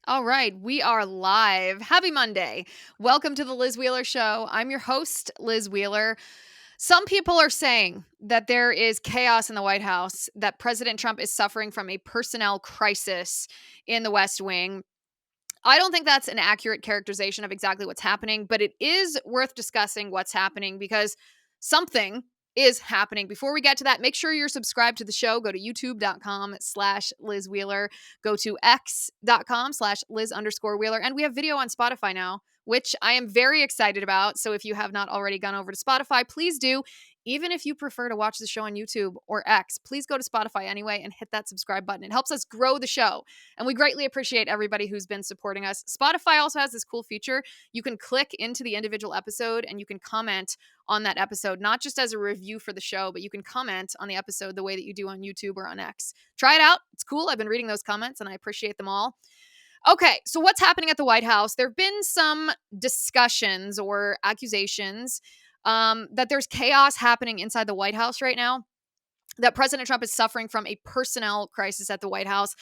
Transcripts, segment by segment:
All right, we are live. Happy Monday. Welcome to the Liz Wheeler Show. I'm your host, Liz Wheeler. Some people are saying that there is chaos in the White House, that President Trump is suffering from a personnel crisis in the West Wing. I don't think that's an accurate characterization of exactly what's happening, but it is worth discussing what's happening because something is happening. Before we get to that, make sure you're subscribed to the show. Go to youtube.com/Liz Wheeler. Go to x.com/Liz_Wheeler. And we have video on Spotify now, which I am very excited about. So if you have not already gone over to Spotify, please do. Even if you prefer to watch the show on YouTube or X, please go to Spotify anyway and hit that subscribe button. It helps us grow the show. And we greatly appreciate everybody who's been supporting us. Spotify also has this cool feature. You can click into the individual episode and you can comment on that episode, not just as a review for the show, but you can comment on the episode the way that you do on YouTube or on X. Try it out. It's cool. I've been reading those comments and I appreciate them all. Okay, so what's happening at the White House? There have been some discussions or accusations that there's chaos happening inside the White House right now, that President Trump is suffering from a personnel crisis at the White House.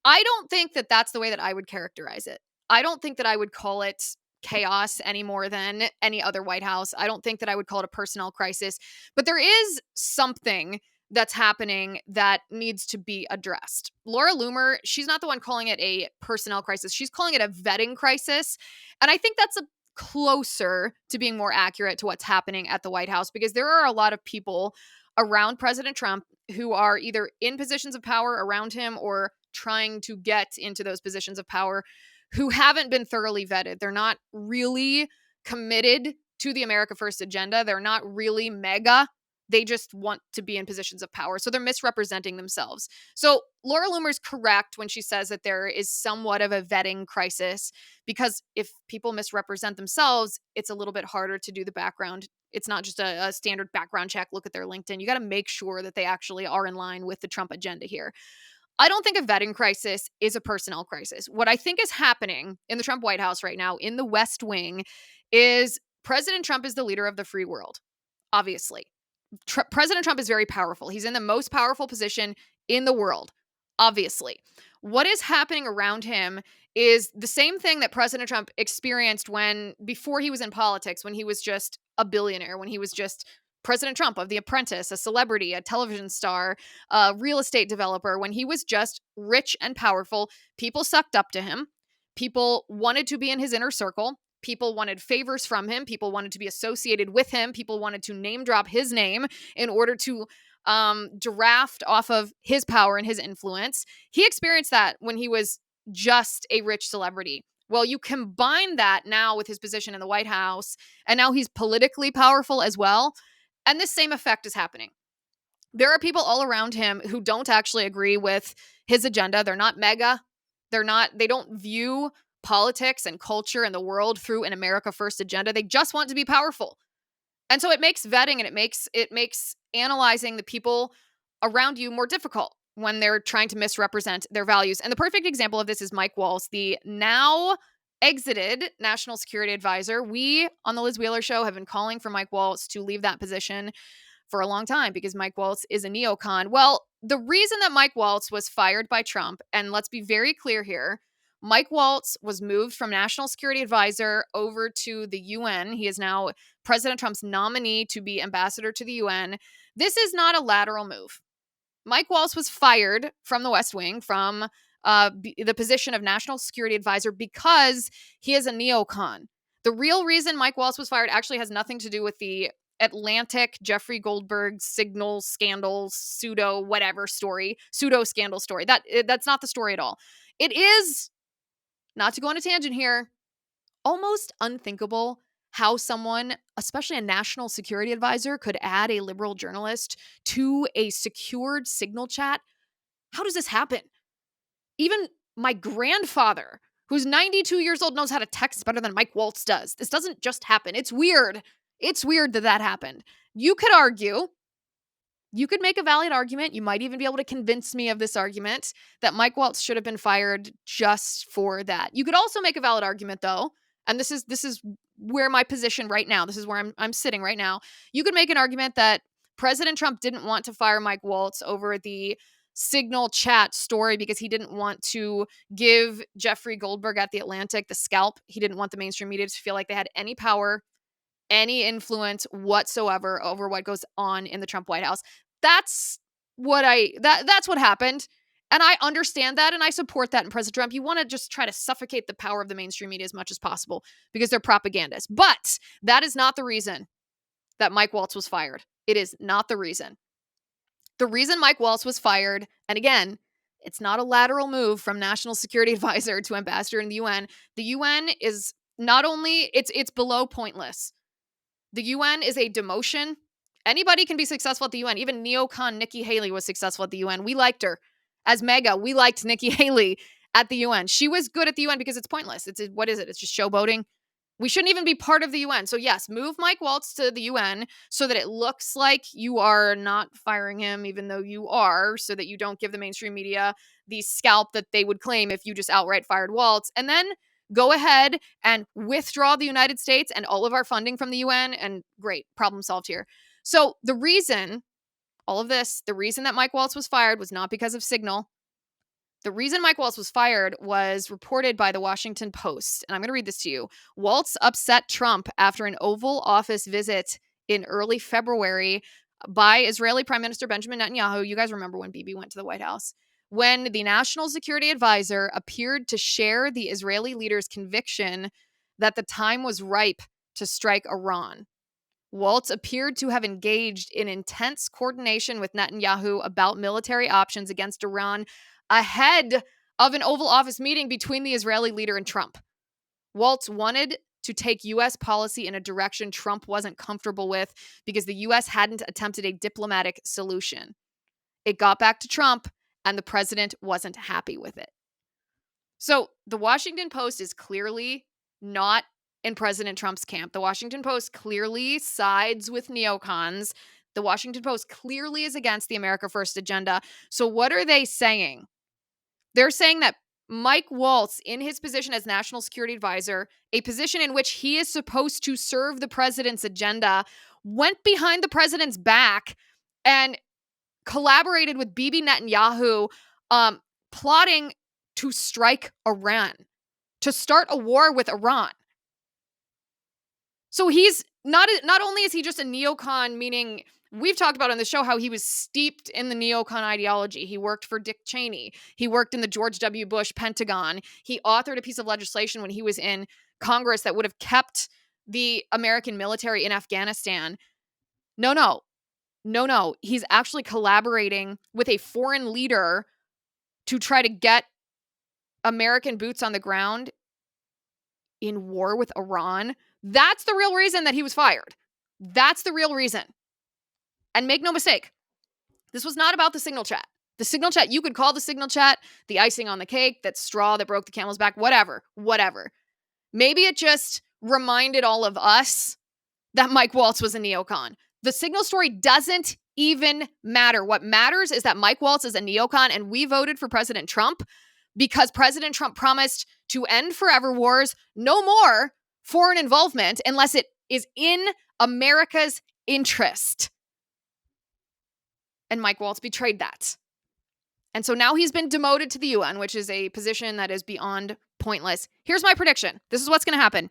I don't think that that's the way that I would characterize it. I don't think that I would call it chaos any more than any other White House. I don't think that I would call it a personnel crisis, but there is something that's happening that needs to be addressed. Laura Loomer, she's not the one calling it a personnel crisis. She's calling it a vetting crisis. And I think that's closer to being more accurate to what's happening at the White House because there are a lot of people around President Trump who are either in positions of power around him or trying to get into those positions of power who haven't been thoroughly vetted. They're not really committed to the America First agenda. They're not really mega. They just want to be in positions of power. So they're misrepresenting themselves. So Laura Loomer's correct when she says that there is somewhat of a vetting crisis because if people misrepresent themselves, it's a little bit harder to do the background. It's not just a standard background check, look at their LinkedIn. You got to make sure that they actually are in line with the Trump agenda here. I don't think a vetting crisis is a personnel crisis. What I think is happening in the Trump White House right now, in the West Wing, is President Trump is the leader of the free world, obviously. President Trump is very powerful. He's in the most powerful position in the world, obviously. What is happening around him is the same thing that President Trump experienced before he was in politics, when he was just a billionaire, when he was just President Trump of The Apprentice, a celebrity, a television star, a real estate developer, when he was just rich and powerful. People sucked up to him. People wanted to be in his inner circle. People wanted favors from him. People wanted to be associated with him. People wanted to name drop his name in order to draft off of his power and his influence. He experienced that when he was just a rich celebrity. Well, you combine that now with his position in the White House, and now he's politically powerful as well. And this same effect is happening. There are people all around him who don't actually agree with his agenda. They're not mega. They don't view politics and culture and the world through an America First agenda. They just want to be powerful. And so it makes vetting and it makes analyzing the people around you more difficult when they're trying to misrepresent their values. And the perfect example of this is Mike Waltz, the now exited national security advisor. We on the Liz Wheeler Show have been calling for Mike Waltz to leave that position for a long time because Mike Waltz is a neocon. Well, the reason that Mike Waltz was fired by Trump, and let's be very clear here, Mike Waltz was moved from national security advisor over to the UN. He is now President Trump's nominee to be ambassador to the UN. This is not a lateral move. Mike Waltz was fired from the West Wing, from the position of national security advisor, because he is a neocon. The real reason Mike Waltz was fired actually has nothing to do with the Atlantic Jeffrey Goldberg signal scandal pseudo scandal story. That's not the story at all. It is, not to go on a tangent here, almost unthinkable how someone, especially a national security advisor, could add a liberal journalist to a secured signal chat. How does this happen? Even my grandfather, who's 92 years old, knows how to text better than Mike Waltz does. This doesn't just happen. It's weird. It's weird that happened. You could make a valid argument. You might even be able to convince me of this argument that Mike Waltz should have been fired just for that. You could also make a valid argument, though, and this is where my position right now, this is where I'm sitting right now. You could make an argument that President Trump didn't want to fire Mike Waltz over the Signal chat story because he didn't want to give Jeffrey Goldberg at The Atlantic the scalp. He didn't want the mainstream media to feel like they had any power, any influence whatsoever over what goes on in the Trump White House. That's that's what happened. And I understand that and I support that in President Trump. You want to just try to suffocate the power of the mainstream media as much as possible because they're propagandists. But that is not the reason that Mike Waltz was fired. It is not the reason. The reason Mike Waltz was fired, and again, it's not a lateral move from National Security Advisor to Ambassador in the UN. The UN is not only, it's below pointless. The UN is a demotion. Anybody can be successful at the UN. Even neocon Nikki Haley was successful at the UN. We liked her. As Mega, we liked Nikki Haley at the UN. She was good at the UN because it's pointless. What is it? It's just showboating. We shouldn't even be part of the UN. So yes, move Mike Waltz to the UN so that it looks like you are not firing him, even though you are, so that you don't give the mainstream media the scalp that they would claim if you just outright fired Waltz. And then go ahead and withdraw the United States and all of our funding from the UN, and great, problem solved here. So the reason, all of this, the reason that Mike Waltz was fired was not because of Signal. The reason Mike Waltz was fired was reported by the Washington Post. And I'm going to read this to you. Waltz upset Trump after an Oval Office visit in early February by Israeli Prime Minister Benjamin Netanyahu. You guys remember when Bibi went to the White House? When the National Security Advisor appeared to share the Israeli leader's conviction that the time was ripe to strike Iran. Waltz appeared to have engaged in intense coordination with Netanyahu about military options against Iran ahead of an Oval Office meeting between the Israeli leader and Trump. Waltz wanted to take U.S. policy in a direction Trump wasn't comfortable with because the U.S. hadn't attempted a diplomatic solution. It got back to Trump, and the president wasn't happy with it. So the Washington Post is clearly not in President Trump's camp. The Washington Post clearly sides with neocons. The Washington Post clearly is against the America First agenda. So what are they saying? They're saying that Mike Waltz, in his position as National Security Advisor, a position in which he is supposed to serve the president's agenda, went behind the president's back and collaborated with Bibi Netanyahu, plotting to strike Iran, to start a war with Iran. So he's not only is he just a neocon, meaning we've talked about on the show how he was steeped in the neocon ideology. He worked for Dick Cheney. He worked in the George W. Bush Pentagon. He authored a piece of legislation when he was in Congress that would have kept the American military in Afghanistan. No. He's actually collaborating with a foreign leader to try to get American boots on the ground in war with Iran. That's the real reason that he was fired. That's the real reason. And make no mistake, this was not about the Signal chat. The Signal chat, you could call the Signal chat the icing on the cake, that straw that broke the camel's back, whatever. Maybe it just reminded all of us that Mike Waltz was a neocon. The Signal story doesn't even matter. What matters is that Mike Waltz is a neocon, and we voted for President Trump because President Trump promised to end forever wars, no more foreign involvement unless it is in America's interest. And Mike Waltz betrayed that. And so now he's been demoted to the UN, which is a position that is beyond pointless. Here's my prediction. This is what's going to happen.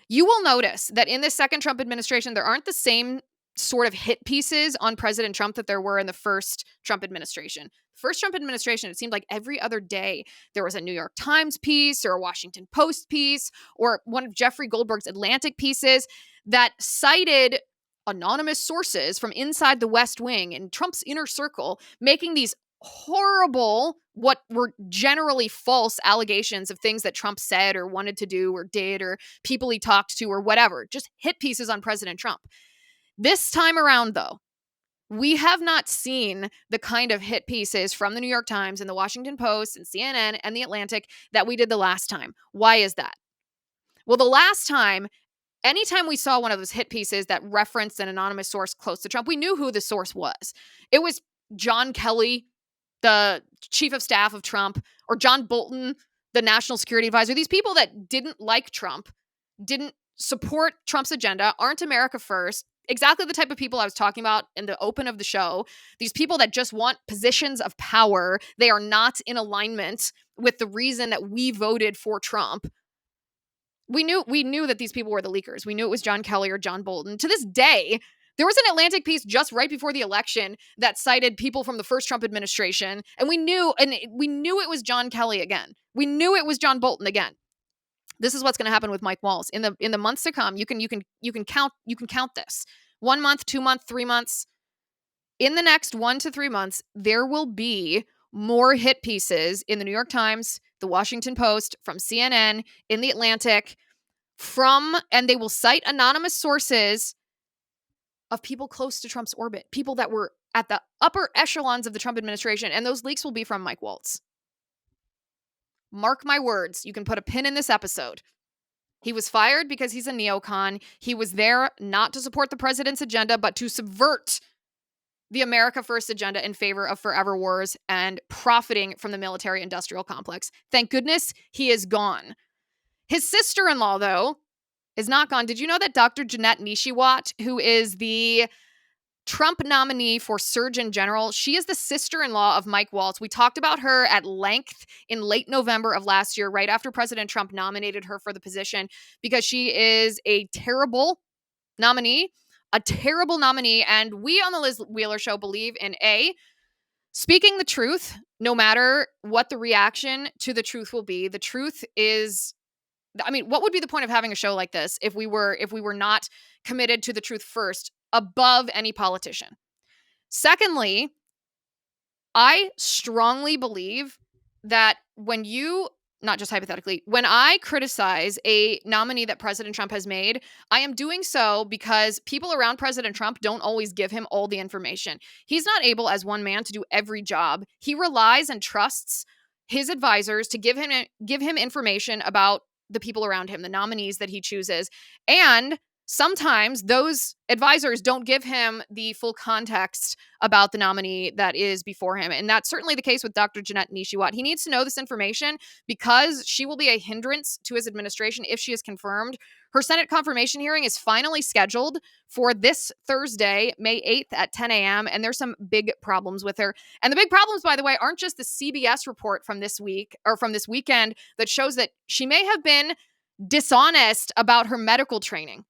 You will notice that in this second Trump administration, there aren't the same sort of hit pieces on President Trump that there were in the first Trump administration. First Trump administration, it seemed like every other day there was a New York Times piece or a Washington Post piece or one of Jeffrey Goldberg's Atlantic pieces that cited anonymous sources from inside the West Wing and Trump's inner circle making these horrible, what were generally false allegations of things that Trump said or wanted to do or did or people he talked to or whatever, just hit pieces on President Trump. This time around, though, we have not seen the kind of hit pieces from the New York Times and the Washington Post and CNN and the Atlantic that we did the last time. Why is that? Well, the last time, anytime we saw one of those hit pieces that referenced an anonymous source close to Trump, we knew who the source was. It was John Kelly, the chief of staff of Trump, or John Bolton, the national security advisor. These people that didn't like Trump, didn't support Trump's agenda, aren't America first, Exactly the type of people I was talking about in the open of the show. These people that just want positions of power. They are not in alignment with the reason that we voted for Trump. We knew that these people were the leakers. We knew it was John Kelly or John Bolton. To this day, there was an Atlantic piece just right before the election that cited people from the first Trump administration, and we knew it was John Kelly again. We knew it was John Bolton again. This is what's going to happen with Mike Waltz in the months to come. You can count this. 1 month, 2 months, 3 months. In the next 1 to 3 months, there will be more hit pieces in the New York Times, the Washington Post, from CNN, in the Atlantic, and they will cite anonymous sources of people close to Trump's orbit, people that were at the upper echelons of the Trump administration, and those leaks will be from Mike Waltz. Mark my words. You can put a pin in this episode. He was fired because he's a neocon. He was there not to support the president's agenda, but to subvert the America First agenda in favor of forever wars and profiting from the military-industrial complex. Thank goodness he is gone. His sister-in-law, though, is not gone. Did you know that Dr. Janette Nesheiwat, who is the Trump nominee for Surgeon General, she is the sister-in-law of Mike Waltz. We talked about her at length in late November of last year, right after President Trump nominated her for the position, because she is a terrible nominee, and we on the Liz Wheeler Show believe in speaking the truth, no matter what the reaction to the truth will be. The truth is, what would be the point of having a show like this if we were not committed to the truth first, above any politician? Secondly, I strongly believe that not just hypothetically, when I criticize a nominee that President Trump has made, I am doing so because people around President Trump don't always give him all the information. He's not able as one man to do every job. He relies and trusts his advisors to give him information about the people around him, the nominees that he chooses. And sometimes those advisors don't give him the full context about the nominee that is before him. And that's certainly the case with Dr. Janette Nesheiwat. He needs to know this information because she will be a hindrance to his administration if she is confirmed. Her Senate confirmation hearing is finally scheduled for this Thursday, May 8th at 10 a.m. And there's some big problems with her. And the big problems, by the way, aren't just the CBS report from this week or from this weekend that shows that she may have been dishonest about her medical training.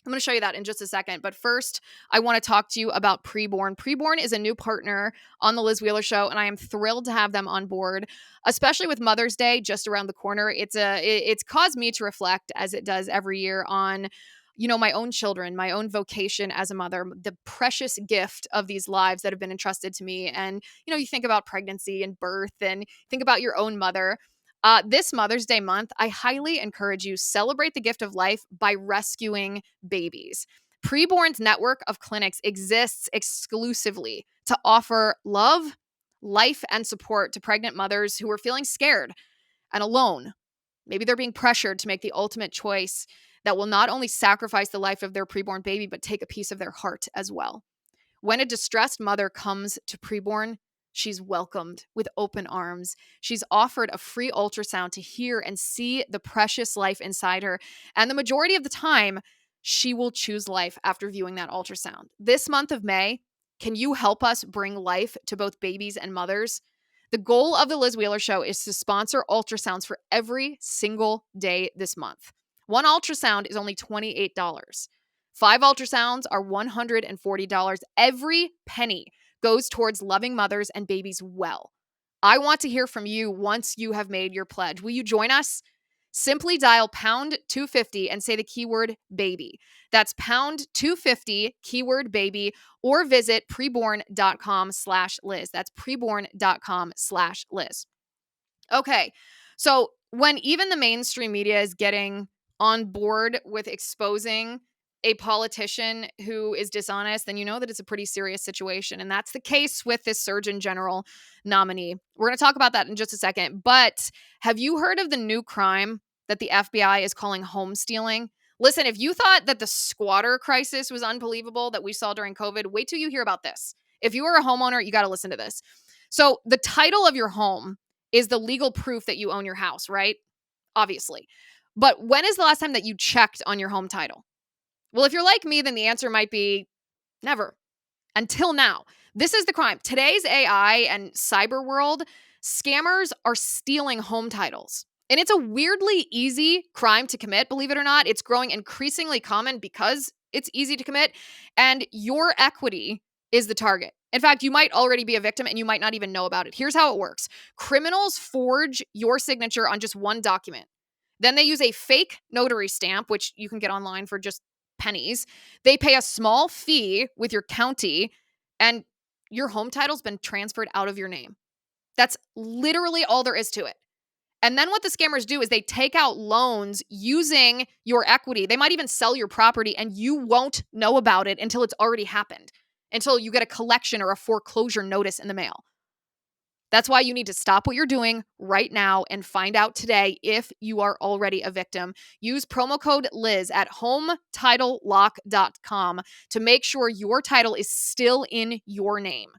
I'm going to show you that in just a second. But first, I want to talk to you about Preborn. Preborn is a new partner on the Liz Wheeler Show, and I am thrilled to have them on board, especially with Mother's Day just around the corner. It's caused me to reflect, as it does every year, on my own children, my own vocation as a mother, the precious gift of these lives that have been entrusted to me. And, you think about pregnancy and birth and think about your own mother. This Mother's Day month, I highly encourage you celebrate the gift of life by rescuing babies. Preborn's network of clinics exists exclusively to offer love, life, and support to pregnant mothers who are feeling scared and alone. Maybe they're being pressured to make the ultimate choice that will not only sacrifice the life of their preborn baby, but take a piece of their heart as well. When a distressed mother comes to Preborn, she's welcomed with open arms. She's offered a free ultrasound to hear and see the precious life inside her. And the majority of the time, she will choose life after viewing that ultrasound. This month of May, can you help us bring life to both babies and mothers? The goal of the Liz Wheeler Show is to sponsor ultrasounds for every single day this month. One ultrasound is only $28. 5 ultrasounds are $140. Every penny goes towards loving mothers and babies well. I want to hear from you once you have made your pledge. Will you join us? Simply dial pound 250 and say the keyword baby. That's pound 250 keyword baby, or visit preborn.com/Liz. That's preborn.com/Liz. Okay. So when even the mainstream media is getting on board with exposing a politician who is dishonest, then you know that it's a pretty serious situation. And that's the case with this Surgeon General nominee. We're going to talk about that in just a second. But have you heard of the new crime that the FBI is calling home stealing? Listen, if you thought that the squatter crisis was unbelievable that we saw during COVID, wait till you hear about this. If you are a homeowner, you got to listen to this. So the title of your home is the legal proof that you own your house, right? Obviously. But when is the last time that you checked on your home title? Well, if you're like me, then the answer might be never. Until now. This is the crime. Today's AI and cyber world, scammers are stealing home titles. And it's a weirdly easy crime to commit, believe it or not. It's growing increasingly common because it's easy to commit, and your equity is the target. In fact, you might already be a victim and you might not even know about it. Here's how it works. Criminals forge your signature on just one document. Then they use a fake notary stamp, which you can get online for just pennies. They pay a small fee with your county, and your home title's been transferred out of your name. That's literally all there is to it. And then what the scammers do is they take out loans using your equity. They might even sell your property, and you won't know about it until it's already happened, until you get a collection or a foreclosure notice in the mail. That's why you need to stop what you're doing right now and find out today if you are already a victim. Use promo code Liz at HomeTitleLock.com to make sure your title is still in your name.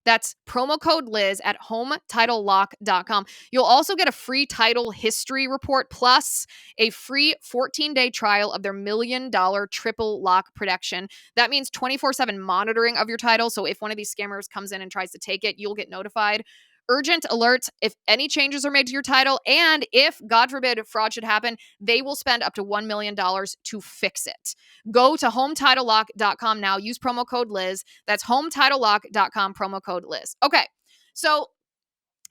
That's promo code Liz at HomeTitleLock.com. You'll also get a free title history report plus a free 14-day trial of their $1 million triple lock protection. That means 24/7 monitoring of your title. So if one of these scammers comes in and tries to take it, you'll get notified. Urgent alerts if any changes are made to your title, and if, God forbid, fraud should happen, they will spend up to $1 million to fix it. Go to HomeTitleLock.com now. Use promo code Liz. That's HomeTitleLock.com, promo code Liz. Okay, so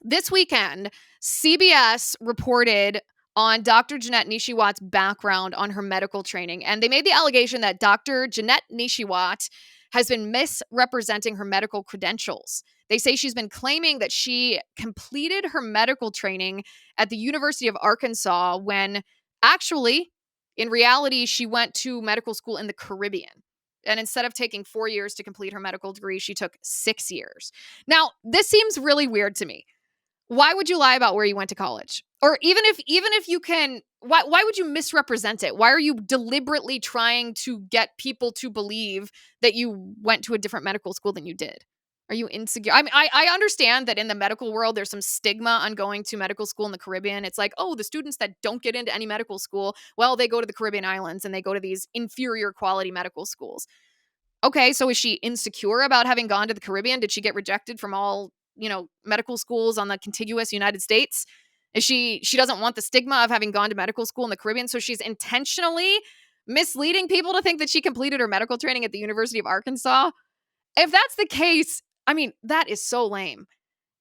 this weekend, CBS reported on Dr. Janette Nesheiwat's background on her medical training, and they made the allegation that Dr. Janette Nesheiwat has been misrepresenting her medical credentials. They say she's been claiming that she completed her medical training at the University of Arkansas when actually, in reality, she went to medical school in the Caribbean. And instead of taking 4 years to complete her medical degree, she took 6 years. Now, this seems really weird to me. Why would you lie about where you went to college? Or even if you can, why would you misrepresent it? Why are you deliberately trying to get people to believe that you went to a different medical school than you did? Are you insecure? I mean, I understand that in the medical world, there's some stigma on going to medical school in the Caribbean. It's like, oh, the students that don't get into any medical school, well, they go to the Caribbean islands and they go to these inferior quality medical schools. Okay, so is she insecure about having gone to the Caribbean? Did she get rejected from all, medical schools on the contiguous United States? Is she doesn't want the stigma of having gone to medical school in the Caribbean, so she's intentionally misleading people to think that she completed her medical training at the University of Arkansas? If that's the case, I mean, that is so lame.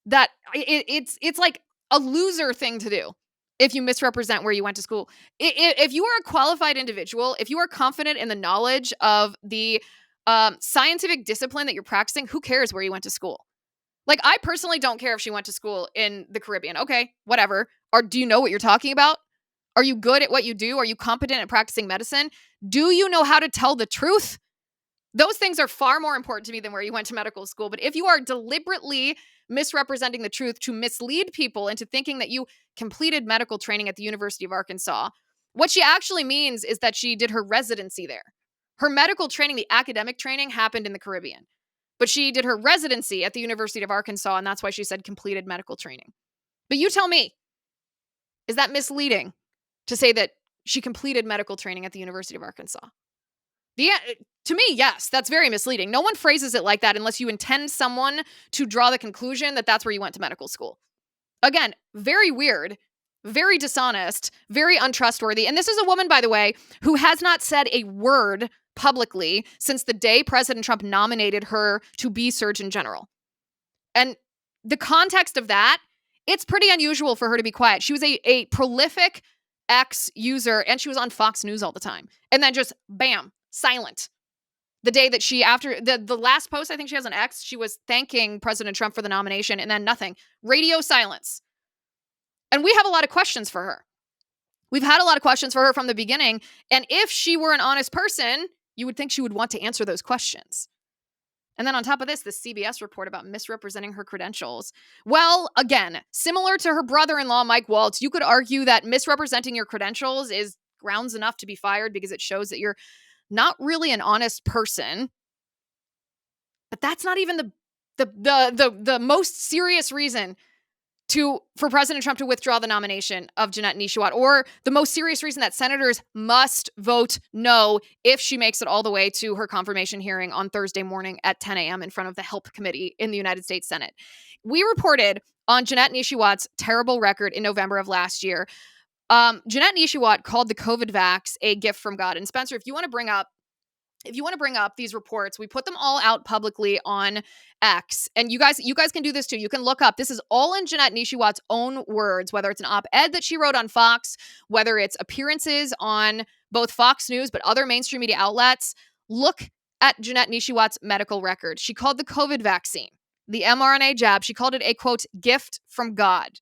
That it's like a loser thing to do if you misrepresent where you went to school. If you are a qualified individual, if you are confident in the knowledge of the scientific discipline that you're practicing, who cares where you went to school? Like, I personally don't care if she went to school in the Caribbean. Okay, whatever. Or do you know what you're talking about? Are you good at what you do? Are you competent at practicing medicine? Do you know how to tell the truth? Those things are far more important to me than where you went to medical school. But if you are deliberately misrepresenting the truth to mislead people into thinking that you completed medical training at the University of Arkansas, what she actually means is that she did her residency there. Her medical training, the academic training, happened in the Caribbean. But she did her residency at the University of Arkansas, and that's why she said completed medical training. But you tell me, is that misleading to say that she completed medical training at the University of Arkansas? To me, yes, that's very misleading. No one phrases it like that unless you intend someone to draw the conclusion that that's where you went to medical school. Again, very weird, very dishonest, very untrustworthy. And this is a woman, by the way, who has not said a word publicly since the day President Trump nominated her to be Surgeon General. And the context of that, it's pretty unusual for her to be quiet. She was a prolific X user, and she was on Fox News all the time. And then just, bam, silent. The day that she, after the last post I think she has on X, she was thanking President Trump for the nomination, and then nothing. Radio silence. And we have a lot of questions for her. We've had a lot of questions for her from the beginning. And if she were an honest person, you would think she would want to answer those questions. And then on top of this, the CBS report about misrepresenting her credentials. Well, again, similar to her brother-in-law, Mike Waltz, you could argue that misrepresenting your credentials is grounds enough to be fired because it shows that you're not really an honest person. But that's not even the most serious reason for President Trump to withdraw the nomination of Janette Nesheiwat, or the most serious reason that senators must vote no if she makes it all the way to her confirmation hearing on Thursday morning at 10 a.m. in front of the Help Committee in the United States Senate. We reported on Janette Nesheiwat's terrible record in November of last year. Janette Nesheiwat called the COVID vax a gift from God. And Spencer, if you want to bring up these reports, we put them all out publicly on X. And you guys can do this too. You can look up. This is all in Janette Nesheiwat's own words, whether it's an op-ed that she wrote on Fox, whether it's appearances on both Fox News, but other mainstream media outlets. Look at Janette Nesheiwat's medical record. She called the COVID vaccine, the mRNA jab, she called it a, quote, gift from God.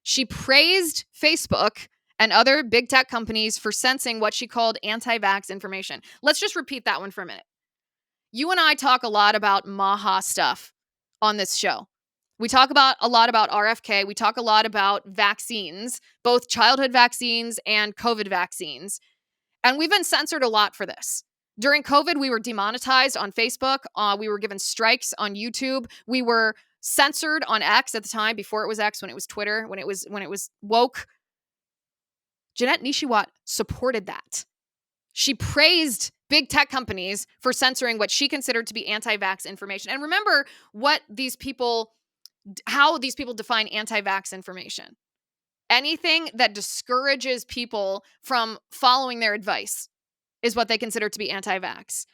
She praised Facebook and other big tech companies for censoring what she called anti-vax information. Let's just repeat that one for a minute. You and I talk a lot about Maha stuff on this show. We talk a lot about RFK. We talk a lot about vaccines, both childhood vaccines and COVID vaccines. And we've been censored a lot for this. During COVID, we were demonetized on Facebook. We were given strikes on YouTube. We were censored on X at the time, before it was X, when it was Twitter, when it was woke. Janette Nesheiwat supported that. She praised big tech companies for censoring what she considered to be anti-vax information. And remember how these people define anti-vax information. Anything that discourages people from following their advice is what they consider to be anti-vax.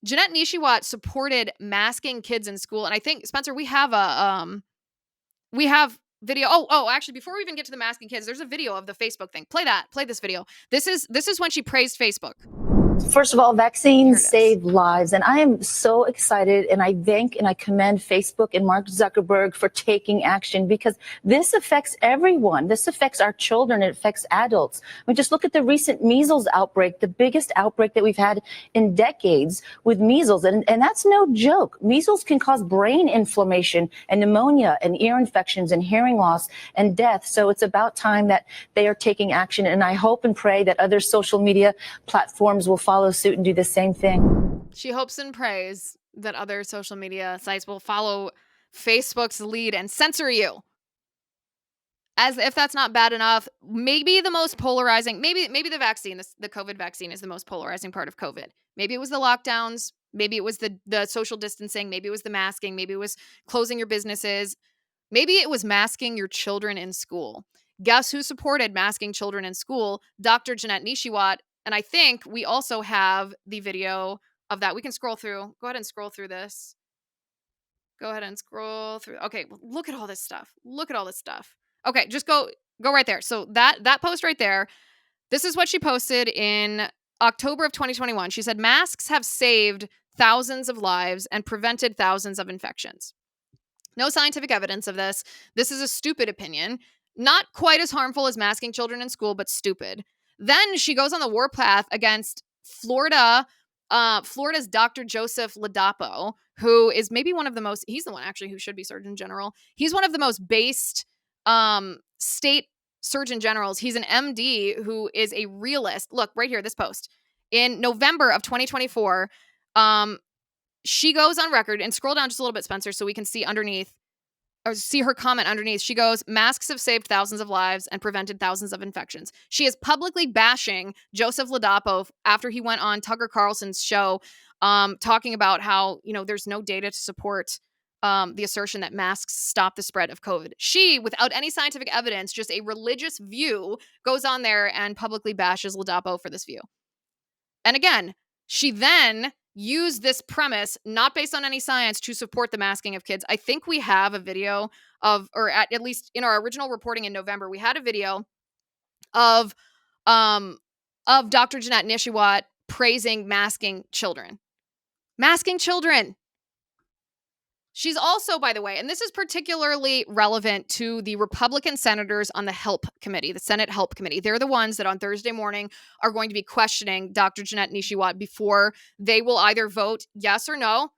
Janette Nesheiwat supported masking kids in school. And I think, Spencer, we have video. Actually, before we even get to the masking kids, there's a video of the Facebook thing. Play this video. This is when she praised Facebook. First of all, vaccines save lives, and I am so excited, and I thank and I commend Facebook and Mark Zuckerberg for taking action, because this affects everyone. This affects our children. It affects adults. I mean, just look at the recent measles outbreak, the biggest outbreak that we've had in decades with measles, and that's no joke. Measles can cause brain inflammation and pneumonia and ear infections and hearing loss and death. So it's about time that they are taking action, and I hope and pray that other social media platforms will follow suit and do the same thing. She hopes and prays that other social media sites will follow Facebook's lead and censor you. As if that's not bad enough, maybe the most polarizing, maybe the vaccine, the COVID vaccine is the most polarizing part of COVID. Maybe it was the lockdowns, maybe it was the social distancing, maybe it was the masking, maybe it was closing your businesses, maybe it was masking your children in school. Guess who supported masking children in school? Dr. Janette Nesheiwat. And I think we also have the video of that. We can scroll through. Go ahead and scroll through this. Go ahead and scroll through. Okay, look at all this stuff. Okay, just go right there. So that post right there, this is what she posted in October of 2021. She said, masks have saved thousands of lives and prevented thousands of infections. No scientific evidence of this. This is a stupid opinion. Not quite as harmful as masking children in school, but stupid. Then she goes on the warpath against Florida's Dr. Joseph Ladapo, who is maybe one of the most, he's the one actually who should be Surgeon General. He's one of the most based state Surgeon Generals. He's an MD who is a realist. Look, right here, this post. In November of 2024, she goes on record, and scroll down just a little bit, Spencer, so we can see underneath, or see her comment underneath. She goes, masks have saved thousands of lives and prevented thousands of infections. She is publicly bashing Joseph Ladapo after he went on Tucker Carlson's show, talking about how, there's no data to support the assertion that masks stop the spread of COVID. She, without any scientific evidence, just a religious view, goes on there and publicly bashes Ladapo for this view. And again, she then use this premise, not based on any science, to support the masking of kids. I think we have a video of, or at least in our original reporting in November, we had a video of Dr. Janette Nesheiwat praising masking children. Masking children. She's also, by the way, and this is particularly relevant to the Republican senators on the Help Committee, the Senate Help Committee. They're the ones that on Thursday morning are going to be questioning Dr. Janette Nesheiwat before they will either vote yes or no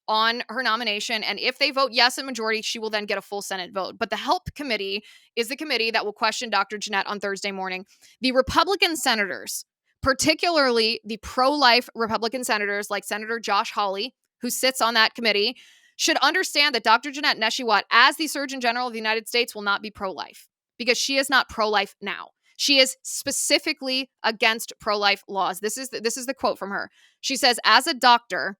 on her nomination. And if they vote yes in majority, she will then get a full Senate vote. But the Help Committee is the committee that will question Dr. Janette on Thursday morning. The Republican senators, particularly the pro-life Republican senators like Senator Josh Hawley, who sits on that committee, should understand that Dr. Janette Nesheiwat, as the Surgeon General of the United States, will not be pro-life because she is not pro-life now. She is specifically against pro-life laws. This is the quote from her. She says, "As a doctor,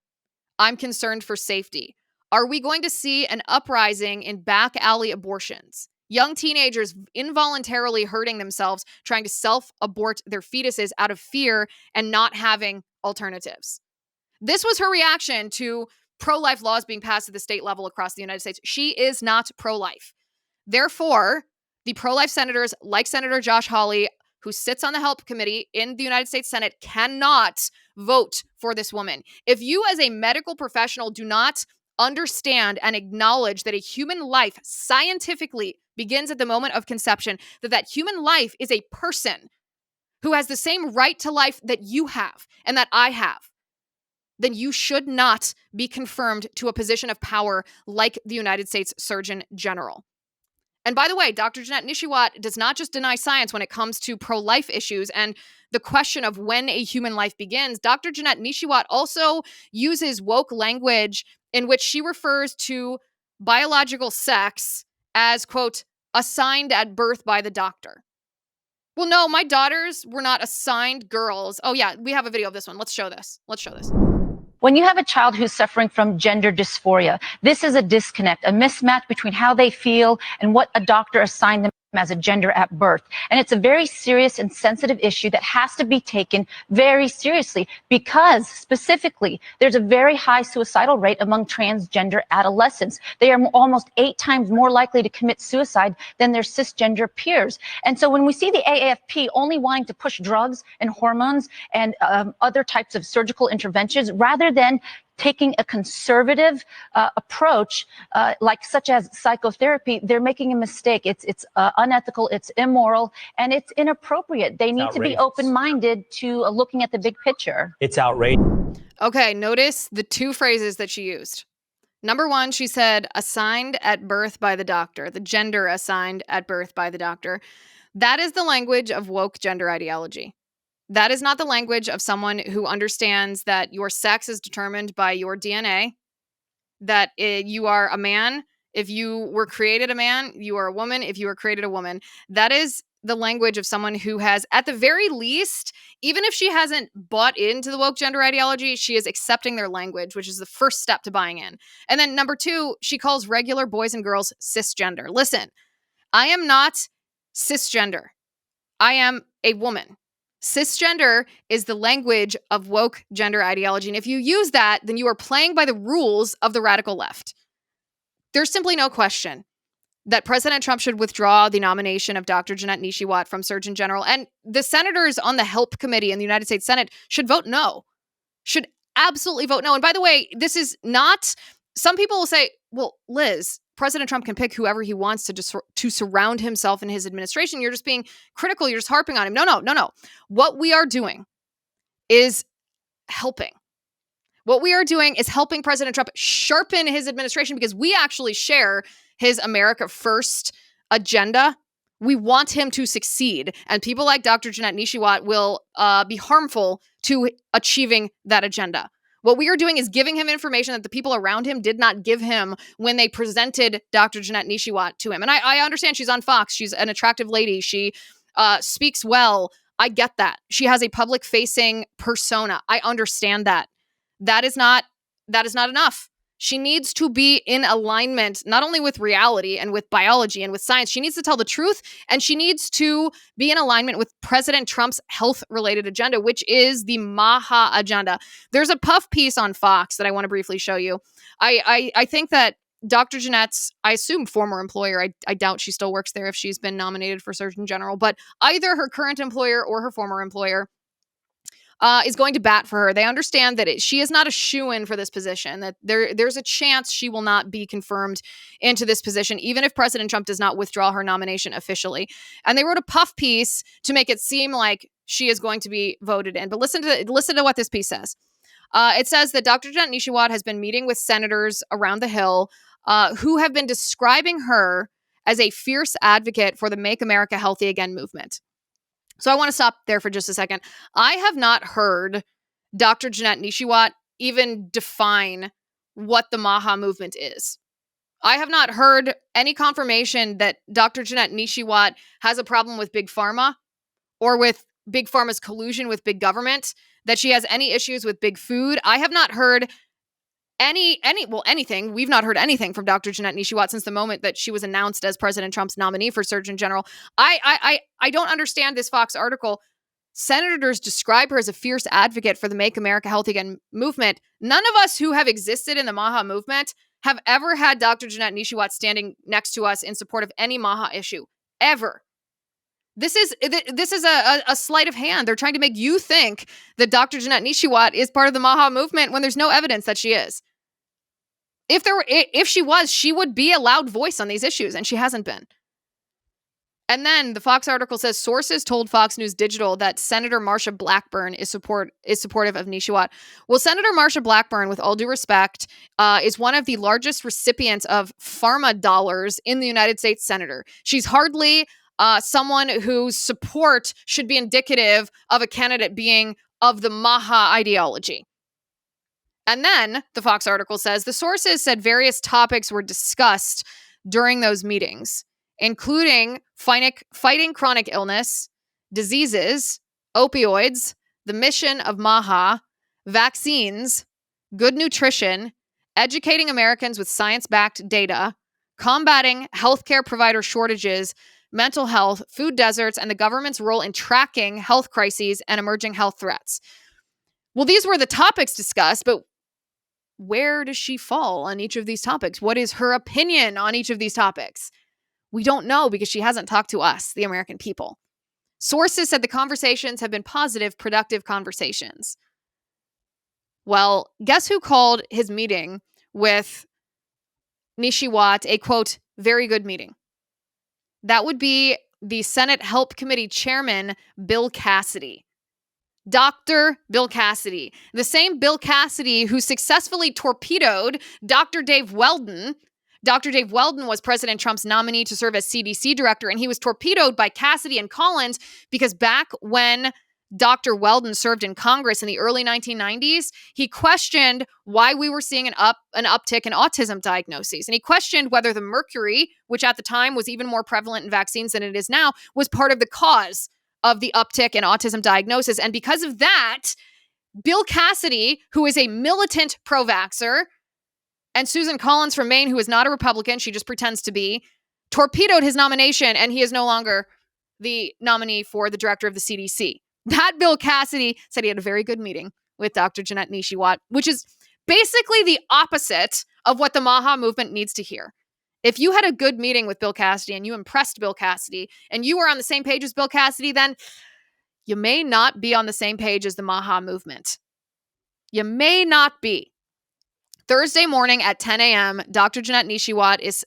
I'm concerned for safety. Are we going to see an uprising in back alley abortions? Young teenagers involuntarily hurting themselves, trying to self-abort their fetuses out of fear and not having alternatives." This was her reaction to pro-life laws being passed at the state level across the United States. She is not pro-life. Therefore, the pro-life senators, like Senator Josh Hawley, who sits on the Help Committee in the United States Senate, cannot vote for this woman. If you as a medical professional do not understand and acknowledge that a human life scientifically begins at the moment of conception, that human life is a person who has the same right to life that you have and that I have, then you should not be confirmed to a position of power like the United States Surgeon General. And by the way, Dr. Janette Nesheiwat does not just deny science when it comes to pro-life issues and the question of when a human life begins. Dr. Janette Nesheiwat also uses woke language in which she refers to biological sex as, quote, assigned at birth by the doctor. Well, no, my daughters were not assigned girls. Oh, yeah, we have a video of this one. Let's show this. When you have a child who's suffering from gender dysphoria, this is a disconnect, a mismatch between how they feel and what a doctor assigned them as a gender at birth. And it's a very serious and sensitive issue that has to be taken very seriously because specifically there's a very high suicidal rate among transgender adolescents. They are almost 8 times more likely to commit suicide than their cisgender peers. And so when we see the AAFP only wanting to push drugs and hormones and other types of surgical interventions rather than taking a conservative approach, such as psychotherapy, they're making a mistake. It's unethical, it's immoral, and it's inappropriate. They need to be open-minded to looking at the big picture. It's outrageous. Okay, notice the 2 phrases that she used. Number 1, she said, assigned at birth by the doctor, the gender assigned at birth by the doctor. That is the language of woke gender ideology. That is not the language of someone who understands that your sex is determined by your DNA, that you are a man. If you were created a man, you are a woman. If you were created a woman, that is the language of someone who has, at the very least, even if she hasn't bought into the woke gender ideology, she is accepting their language, which is the first step to buying in. And then number 2, she calls regular boys and girls cisgender. Listen, I am not cisgender. I am a woman. Cisgender is the language of woke gender ideology. And if you use that, then you are playing by the rules of the radical left. There's simply no question that President Trump should withdraw the nomination of Dr. Janette Nesheiwat from Surgeon General. And the senators on the Help Committee in the United States Senate should vote no. Should absolutely vote no. And by the way, this is not, some people will say, well, Liz, President Trump can pick whoever he wants to surround himself in his administration. You're just being critical. You're just harping on him. No. What we are doing is helping. What we are doing is helping President Trump sharpen his administration because we actually share his America First agenda. We want him to succeed. And people like Dr. Janette Nesheiwat will be harmful to achieving that agenda. What we are doing is giving him information that the people around him did not give him when they presented Dr. Janette Nesheiwat to him. And I understand she's on Fox. She's an attractive lady. She speaks well. I get that. She has a public-facing persona. I understand that. That is not enough. She needs to be in alignment, not only with reality and with biology and with science. She needs to tell the truth, and she needs to be in alignment with President Trump's health-related agenda, which is the MAHA agenda. There's a puff piece on Fox that I want to briefly show you. I think that Dr. Janette's, I assume, former employer, I doubt she still works there if she's been nominated for Surgeon General, but either her current employer or her former employer is going to bat for her. They understand that she is not a shoo-in for this position, that there's a chance she will not be confirmed into this position, even if President Trump does not withdraw her nomination officially. And they wrote a puff piece to make it seem like she is going to be voted in. But listen to what this piece says. It says that Dr. Janette Nesheiwat has been meeting with senators around the Hill who have been describing her as a fierce advocate for the Make America Healthy Again movement. So I want to stop there for just a second. I have not heard Dr. Janette Nesheiwat even define what the Maha movement is. I have not heard any confirmation that Dr. Janette Nesheiwat has a problem with Big Pharma or with Big Pharma's collusion with big government, that she has any issues with big food. I have not heard anything. We've not heard anything from Dr. Janette Nesheiwat since the moment that she was announced as President Trump's nominee for Surgeon General. I don't understand this Fox article. Senators describe her as a fierce advocate for the Make America Healthy Again movement. None of us who have existed in the Maha movement have ever had Dr. Janette Nesheiwat standing next to us in support of any Maha issue, ever. This is a sleight of hand. They're trying to make you think that Dr. Janette Nesheiwat is part of the Maha movement when there's no evidence that she is. If she was, she would be a loud voice on these issues, and she hasn't been. And then the Fox article says sources told Fox News Digital that Senator Marsha Blackburn is supportive of Nesheiwat. Well, Senator Marsha Blackburn, with all due respect, is one of the largest recipients of pharma dollars in the United States Senator. She's hardly someone whose support should be indicative of a candidate being of the Maha ideology. And then the Fox article says the sources said various topics were discussed during those meetings, including fighting chronic illness, diseases, opioids, the mission of Maha, vaccines, good nutrition, educating Americans with science-backed data, combating healthcare provider shortages, mental health, food deserts, and the government's role in tracking health crises and emerging health threats. Well, these were the topics discussed, but where does she fall on each of these topics? What is her opinion on each of these topics? We don't know because she hasn't talked to us, the American people. Sources said the conversations have been positive, productive conversations. Well, guess who called his meeting with Nesheiwat a, quote, very good meeting? That would be the Senate Help Committee Chairman, Bill Cassidy. Dr. Bill Cassidy, the same Bill Cassidy who successfully torpedoed Dr. Dave Weldon. Dr. Dave Weldon was President Trump's nominee to serve as CDC director, and he was torpedoed by Cassidy and Collins because back when Dr. Weldon served in Congress in the early 1990s, he questioned why we were seeing an uptick in autism diagnoses. And he questioned whether the mercury, which at the time was even more prevalent in vaccines than it is now, was part of the cause of the uptick in autism diagnosis. And because of that, Bill Cassidy, who is a militant pro-vaxxer, and Susan Collins from Maine, who is not a Republican, she just pretends to be, torpedoed his nomination, and he is no longer the nominee for the director of the CDC. That Bill Cassidy said he had a very good meeting with Dr. Janette Nesheiwat, which is basically the opposite of what the Maha movement needs to hear. If you had a good meeting with Bill Cassidy and you impressed Bill Cassidy and you were on the same page as Bill Cassidy, then you may not be on the same page as the Maha movement. You may not be. Thursday morning at 10 a.m., Dr. Janette Nesheiwat is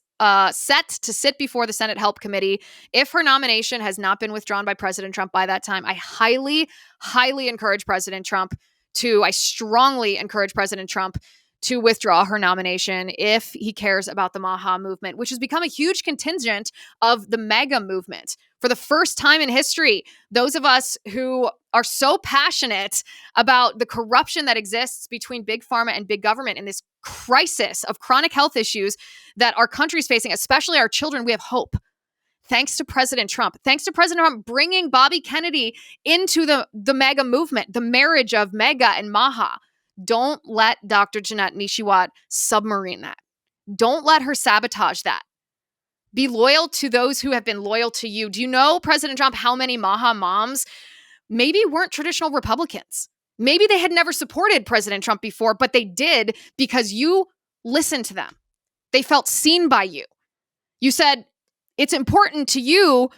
set to sit before the Senate Help Committee. If her nomination has not been withdrawn by President Trump by that time, I highly, highly encourage President Trump I strongly encourage President Trump to withdraw her nomination if he cares about the Maha movement, which has become a huge contingent of the MAGA movement. For the first time in history, those of us who are so passionate about the corruption that exists between big pharma and big government in this crisis of chronic health issues that our country is facing, especially our children, we have hope. Thanks to President Trump. Thanks to President Trump bringing Bobby Kennedy into the MAGA movement, the marriage of MAGA and Maha. Don't let Dr. Janette Nesheiwat submarine that. Don't let her sabotage that. Be loyal to those who have been loyal to you. Do you know, President Trump, how many Maha moms maybe weren't traditional Republicans? Maybe they had never supported President Trump before, but they did because you listened to them. They felt seen by you. You said, it's important to you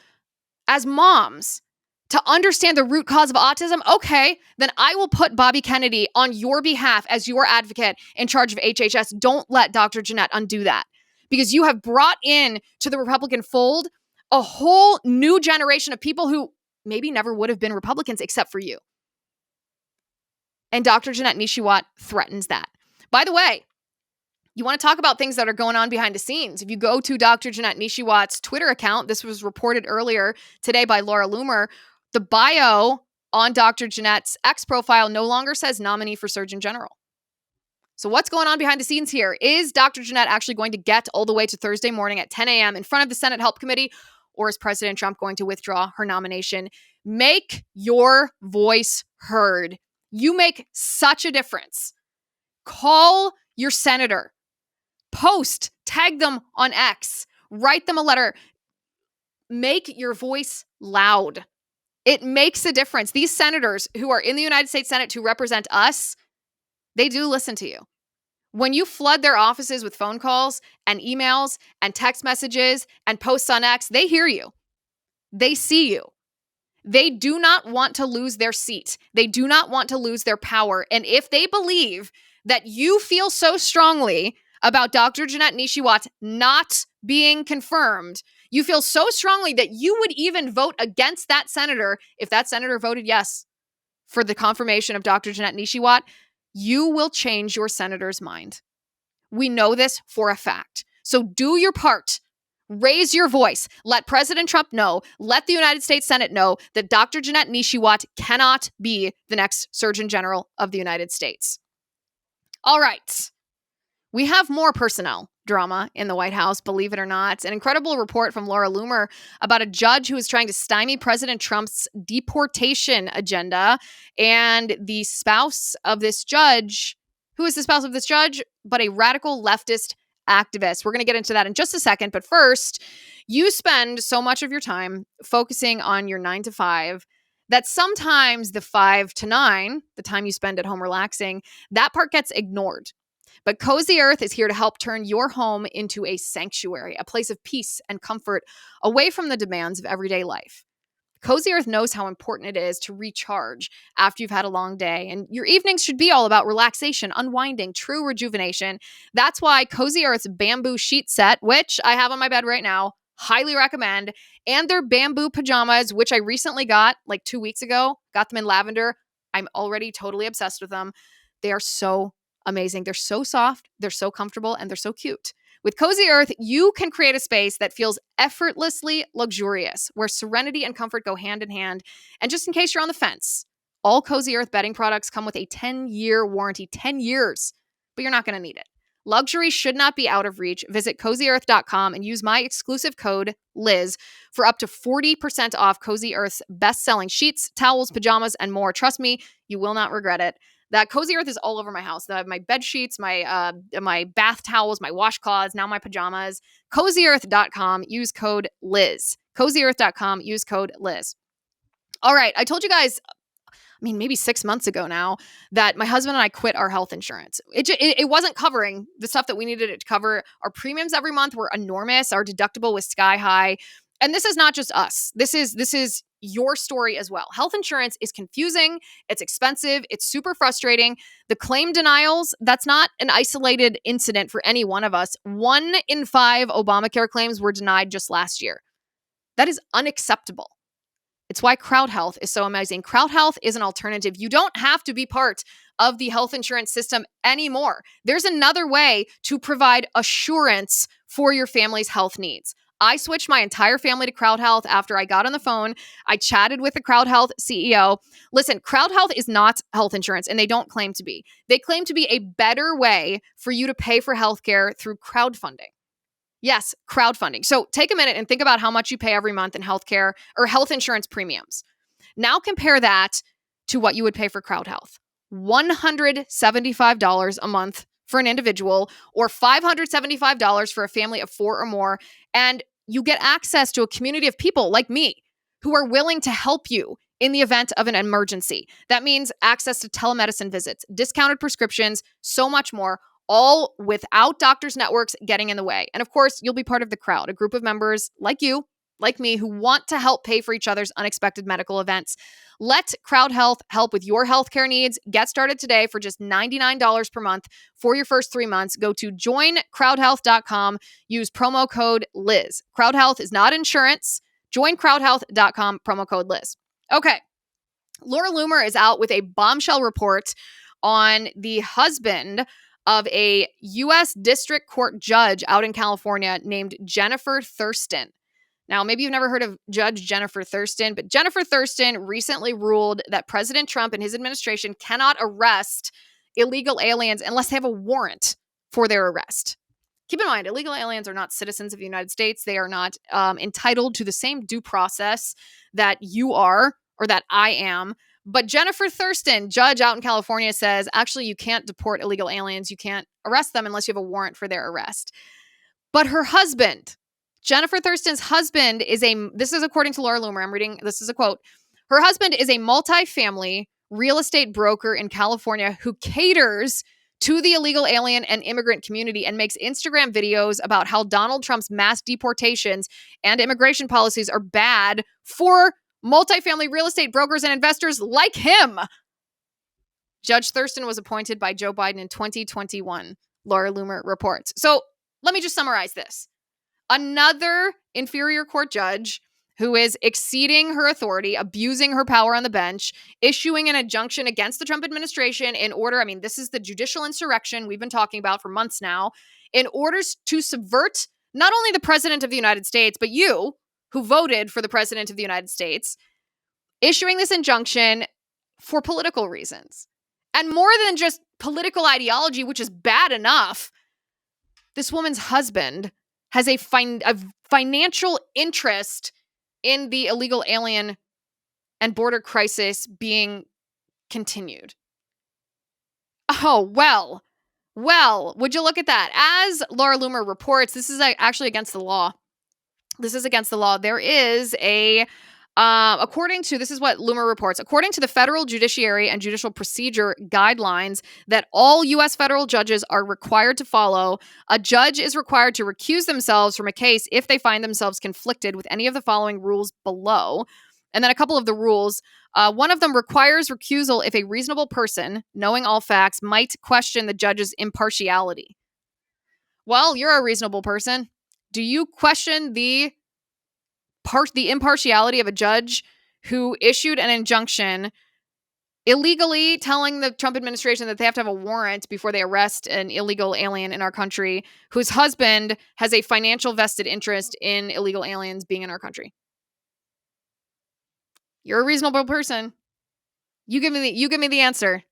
as moms to understand the root cause of autism. Okay, then I will put Bobby Kennedy on your behalf as your advocate in charge of HHS. Don't let Dr. Janette undo that, because you have brought in to the Republican fold a whole new generation of people who maybe never would have been Republicans except for you. And Dr. Janette Nesheiwat threatens that. By the way, you want to talk about things that are going on behind the scenes. If you go to Dr. Janette Nesheiwat's Twitter account, this was reported earlier today by Laura Loomer, the bio on Dr. Janette's X profile no longer says nominee for Surgeon General. So what's going on behind the scenes here? Is Dr. Janette actually going to get all the way to Thursday morning at 10 a.m. in front of the Senate Help Committee, or is President Trump going to withdraw her nomination? Make your voice heard. You make such a difference. Call your senator. Post, tag them on X, write them a letter. Make your voice loud. It makes a difference. These senators who are in the United States Senate to represent us, they do listen to you. When you flood their offices with phone calls and emails and text messages and posts on X, they hear you. They see you. They do not want to lose their seat. They do not want to lose their power. And if they believe that you feel so strongly about Dr. Janette Nesheiwat not being confirmed, you feel so strongly that you would even vote against that senator if that senator voted yes for the confirmation of Dr. Janette Nesheiwat, you will change your senator's mind. We know this for a fact. So do your part. Raise your voice. Let President Trump know. Let the United States Senate know that Dr. Janette Nesheiwat cannot be the next Surgeon General of the United States. All right. We have more personnel drama in the White House, believe it or not. An incredible report from Laura Loomer about a judge who is trying to stymie President Trump's deportation agenda. And the spouse of this judge, who is the spouse of this judge? But a radical leftist activist. We're going to get into that in just a second. But first, you spend so much of your time focusing on your 9 to 5 that sometimes the 5 to 9, the time you spend at home relaxing, that part gets ignored. But Cozy Earth is here to help turn your home into a sanctuary, a place of peace and comfort away from the demands of everyday life. Cozy Earth knows how important it is to recharge after you've had a long day, and your evenings should be all about relaxation, unwinding, true rejuvenation. That's why Cozy Earth's bamboo sheet set, which I have on my bed right now, highly recommend, and their bamboo pajamas, which I recently got like 2 weeks ago, got them in lavender. I'm already totally obsessed with them. They are so amazing. They're so soft, they're so comfortable, and they're so cute. With Cozy Earth, you can create a space that feels effortlessly luxurious, where serenity and comfort go hand in hand. And just in case you're on the fence, all Cozy Earth bedding products come with a 10-year warranty, 10 years, but you're not going to need it. Luxury should not be out of reach. Visit CozyEarth.com and use my exclusive code Liz for up to 40% off Cozy Earth's best-selling sheets, towels, pajamas, and more. Trust me, you will not regret it. That Cozy Earth is all over my house. I have my bed sheets, my bath towels, my washcloths, now my pajamas. CozyEarth.com. Use code Liz. CozyEarth.com. Use code Liz. All right. I told you guys, maybe 6 months ago now, that my husband and I quit our health insurance. It wasn't covering the stuff that we needed it to cover. Our premiums every month were enormous. Our deductible was sky high. And this is not just us. This is your story as well. Health insurance is confusing. It's expensive. It's super frustrating. The claim denials, that's not an isolated incident for any one of us. 1 in 5 Obamacare claims were denied just last year. That is unacceptable. It's why Crowd Health is so amazing. Crowd Health is an alternative. You don't have to be part of the health insurance system anymore. There's another way to provide assurance for your family's health needs. I switched my entire family to Crowd Health after I got on the phone. I chatted with the Crowd Health CEO. Listen, Crowd Health is not health insurance, and they don't claim to be. They claim to be a better way for you to pay for healthcare through crowdfunding. Yes, crowdfunding. So take a minute and think about how much you pay every month in healthcare or health insurance premiums. Now compare that to what you would pay for Crowd Health. $175 a month for an individual, or $575 for a family of 4 or more. And you get access to a community of people like me who are willing to help you in the event of an emergency. That means access to telemedicine visits, discounted prescriptions, so much more, all without doctors' networks getting in the way. And of course, you'll be part of the crowd, a group of members like you, like me, who want to help pay for each other's unexpected medical events. Let Crowd Health help with your healthcare needs. Get started today for just $99 per month for your first 3 months. Go to joincrowdhealth.com. Use promo code Liz. Crowd Health is not insurance. Joincrowdhealth.com, promo code Liz. Okay. Laura Loomer is out with a bombshell report on the husband of a U.S. District Court judge out in California named Jennifer Thurston. Now, maybe you've never heard of Judge Jennifer Thurston, but Jennifer Thurston recently ruled that President Trump and his administration cannot arrest illegal aliens unless they have a warrant for their arrest. Keep in mind, illegal aliens are not citizens of the United States. They are not entitled to the same due process that you are or that I am. But Jennifer Thurston, judge out in California, says, actually, you can't deport illegal aliens. You can't arrest them unless you have a warrant for their arrest. But her husband, Jennifer Thurston's husband this is according to Laura Loomer, I'm reading, this is a quote. Her husband is a multifamily real estate broker in California who caters to the illegal alien and immigrant community and makes Instagram videos about how Donald Trump's mass deportations and immigration policies are bad for multifamily real estate brokers and investors like him. Judge Thurston was appointed by Joe Biden in 2021, Laura Loomer reports. So let me just summarize this. Another inferior court judge who is exceeding her authority, abusing her power on the bench, issuing an injunction against the Trump administration in order, this is the judicial insurrection we've been talking about for months now, in order to subvert not only the president of the United States, but you, who voted for the president of the United States, issuing this injunction for political reasons. And more than just political ideology, which is bad enough, this woman's husband has a financial interest in the illegal alien and border crisis being continued. Oh, well, would you look at that? As Laura Loomer reports, this is actually against the law. This is against the law. There is this is what Loomer reports, according to the Federal Judiciary and Judicial Procedure Guidelines that all U.S. federal judges are required to follow, a judge is required to recuse themselves from a case if they find themselves conflicted with any of the following rules below. And then a couple of the rules. One of them requires recusal if a reasonable person, knowing all facts, might question the judge's impartiality. Well, you're a reasonable person. Do you question the impartiality of a judge who issued an injunction illegally telling the Trump administration that they have to have a warrant before they arrest an illegal alien in our country, whose husband has a financial vested interest in illegal aliens being in our country? You're a reasonable person. You give me the answer.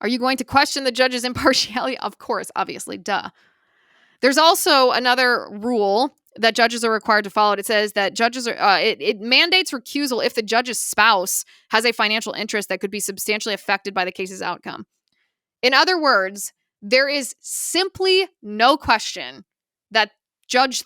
Are you going to question the judge's impartiality? Of course, obviously, duh. There's also another rule that judges are required to follow. It says that judges are, it mandates recusal if the judge's spouse has a financial interest that could be substantially affected by the case's outcome. In other words, there is simply no question that Judge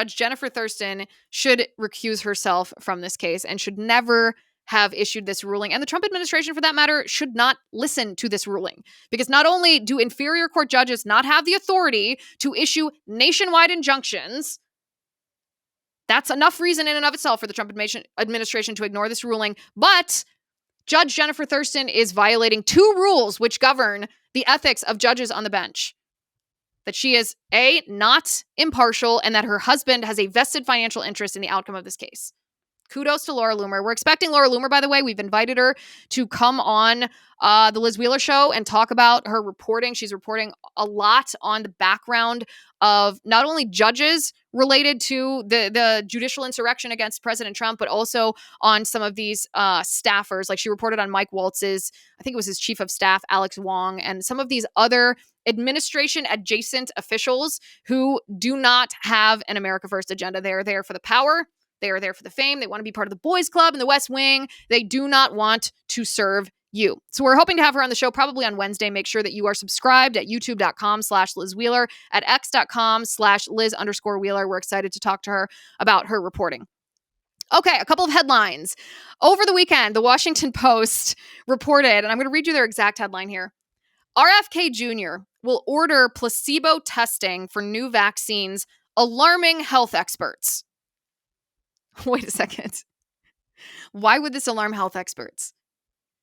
Jennifer Thurston, should recuse herself from this case and should never have issued this ruling. And the Trump administration, for that matter, should not listen to this ruling. Because not only do inferior court judges not have the authority to issue nationwide injunctions, that's enough reason in and of itself for the Trump administration to ignore this ruling. But Judge Jennifer Thurston is violating two rules which govern the ethics of judges on the bench. That she is, A, not impartial, and that her husband has a vested financial interest in the outcome of this case. Kudos to Laura Loomer. We're expecting Laura Loomer, by the way. We've invited her to come on the Liz Wheeler Show and talk about her reporting. She's reporting a lot on the background of not only judges related to the judicial insurrection against President Trump, but also on some of these staffers. Like she reported on Mike Waltz's, I think it was his chief of staff, Alex Wong, and some of these other administration adjacent officials who do not have an America First agenda. They are there for the power. They are there for the fame. They want to be part of the boys club in the West Wing. They do not want to serve you. So we're hoping to have her on the show probably on Wednesday. Make sure that you are subscribed at youtube.com/Liz Wheeler, at x.com/Liz_Wheeler. We're excited to talk to her about her reporting. Okay, a couple of headlines. Over the weekend, the Washington Post reported, and I'm going to read you their exact headline here. RFK Jr. will order placebo testing for new vaccines, alarming health experts. Wait a second. Why would this alarm health experts?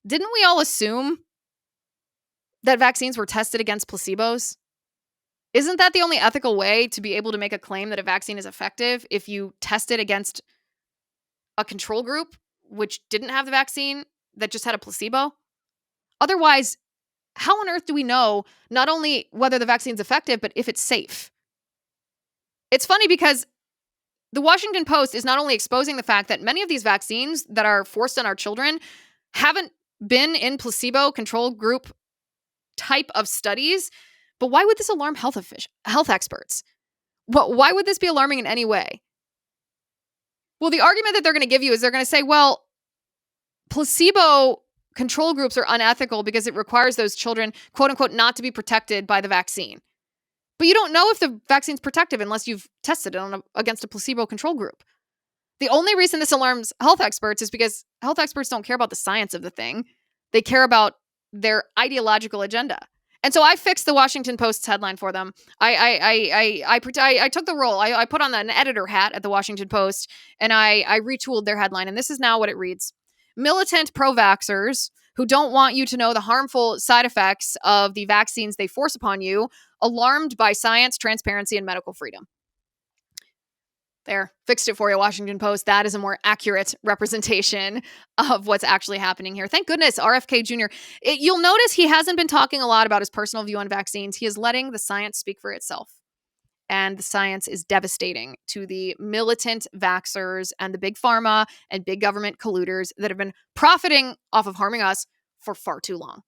Didn't we all assume that vaccines were tested against placebos? Isn't that the only ethical way to be able to make a claim that a vaccine is effective if you test it against a control group which didn't have the vaccine, that just had a placebo? Otherwise, how on earth do we know not only whether the vaccine's effective, but if it's safe? It's funny because the Washington Post is not only exposing the fact that many of these vaccines that are forced on our children haven't been in placebo control group type of studies. But why would this alarm health experts? Why would this be alarming in any way? Well, the argument that they're going to give you is they're going to say, well, placebo control groups are unethical because it requires those children, quote unquote, not to be protected by the vaccine. But you don't know if the vaccine's protective unless you've tested it against a placebo control group. The only reason this alarms health experts is because health experts don't care about the science of the thing. They care about their ideological agenda. And so I fixed the Washington Post's headline for them. I took the role. I put on an editor hat at the Washington Post, and I retooled their headline. And this is now what it reads. Militant pro-vaxxers who don't want you to know the harmful side effects of the vaccines they force upon you, alarmed by science, transparency, and medical freedom. There, fixed it for you, Washington Post. That is a more accurate representation of what's actually happening here. Thank goodness, RFK Jr. You'll notice he hasn't been talking a lot about his personal view on vaccines. He is letting the science speak for itself. And the science is devastating to the militant vaxxers and the big pharma and big government colluders that have been profiting off of harming us for far too long.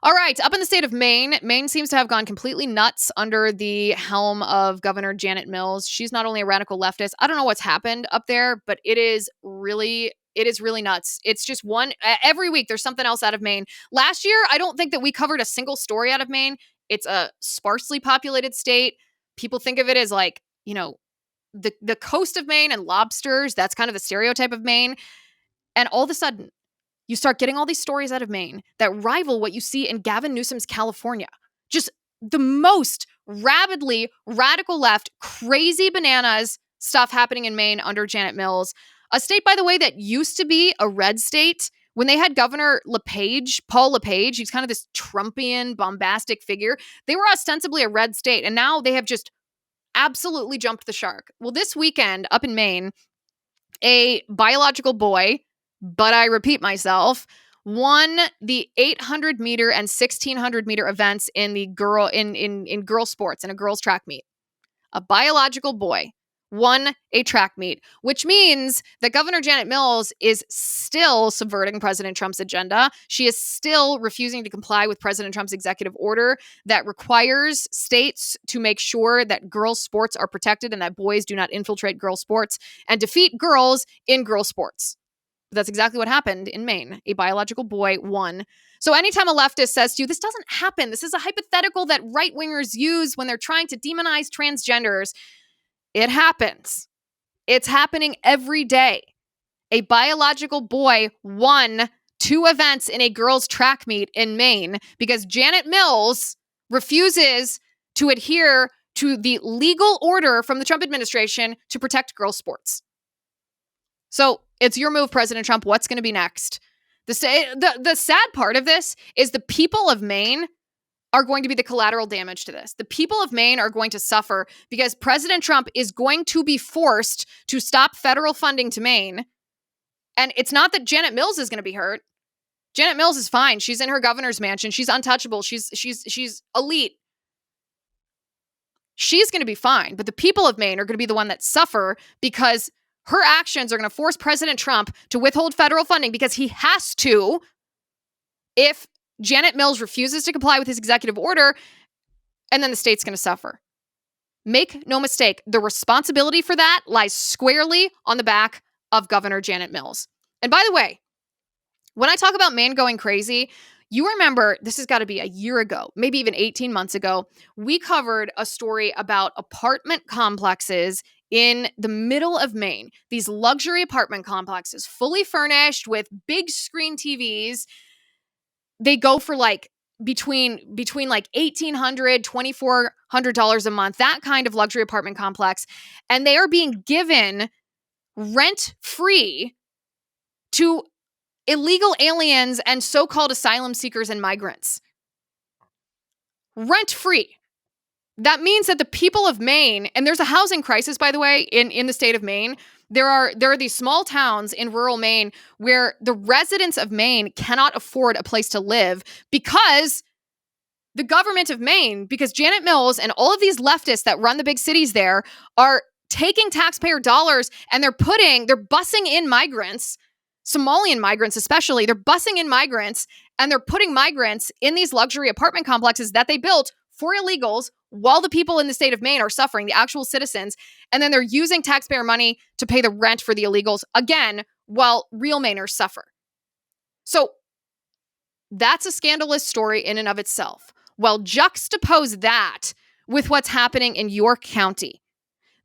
All right, up in the state of Maine, Maine seems to have gone completely nuts under the helm of Governor Janette Mills. She's not only a radical leftist. I don't know what's happened up there, but it is really nuts. It's just every week there's something else out of Maine. Last year, I don't think that we covered a single story out of Maine. It's a sparsely populated state. People think of it as like, the coast of Maine and lobsters. That's kind of the stereotype of Maine. And all of a sudden, you start getting all these stories out of Maine that rival what you see in Gavin Newsom's California. Just the most rabidly radical left, crazy bananas stuff happening in Maine under Janette Mills. A state, by the way, that used to be a red state. When they had Governor Paul LePage, he's kind of this Trumpian, bombastic figure. They were ostensibly a red state, and now they have just absolutely jumped the shark. Well, this weekend up in Maine, a biological boy, but I repeat myself, won the 800 meter and 1600 meter events in the girl sports in a girls track meet. A biological boy won a track meet, which means that Governor Janette Mills is still subverting President Trump's agenda. She is still refusing to comply with President Trump's executive order that requires states to make sure that girls' sports are protected and that boys do not infiltrate girls' sports and defeat girls in girls' sports. That's exactly what happened in Maine. A biological boy won. So anytime a leftist says to you, this doesn't happen, this is a hypothetical that right-wingers use when they're trying to demonize transgenders, it happens. It's happening every day. A biological boy won 2 events in a girls' track meet in Maine because Janette Mills refuses to adhere to the legal order from the Trump administration to protect girls' sports. So it's your move, President Trump. What's going to be next? The sad part of this is the people of Maine are going to be the collateral damage to this. The people of Maine are going to suffer because President Trump is going to be forced to stop federal funding to Maine. And it's not that Janette Mills is going to be hurt. Janette Mills is fine. She's in her governor's mansion. She's untouchable. She's elite. She's going to be fine. But the people of Maine are going to be the one that suffer because her actions are going to force President Trump to withhold federal funding because he has to if Janette Mills refuses to comply with his executive order, and then the state's going to suffer. Make no mistake, the responsibility for that lies squarely on the back of Governor Janette Mills. And by the way, when I talk about Maine going crazy, you remember, this has got to be a year ago, maybe even 18 months ago, we covered a story about apartment complexes in the middle of Maine. These luxury apartment complexes, fully furnished with big screen TVs. They go for like between like $1,800, $2,400 a month, that kind of luxury apartment complex. And they are being given rent-free to illegal aliens and so-called asylum seekers and migrants. Rent-free. That means that the people of Maine, and there's a housing crisis, by the way, in the state of Maine. There are these small towns in rural Maine where the residents of Maine cannot afford a place to live because the government of Maine, because Janette Mills and all of these leftists that run the big cities there are taking taxpayer dollars and they're busing in migrants Somalian migrants especially, they're busing in migrants and they're putting migrants in these luxury apartment complexes that they built for illegals while the people in the state of Maine are suffering, the actual citizens. And then they're using taxpayer money to pay the rent for the illegals, again, while real Mainers suffer. So that's a scandalous story in and of itself. Well, juxtapose that with what's happening in York County.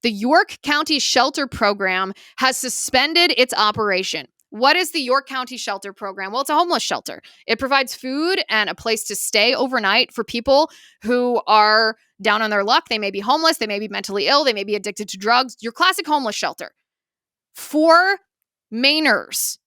The York County Shelter Program has suspended its operation. What is the York County Shelter Program? Well, it's a homeless shelter. It provides food and a place to stay overnight for people who are down on their luck. They may be homeless, they may be mentally ill, they may be addicted to drugs. Your classic homeless shelter. For Mainers,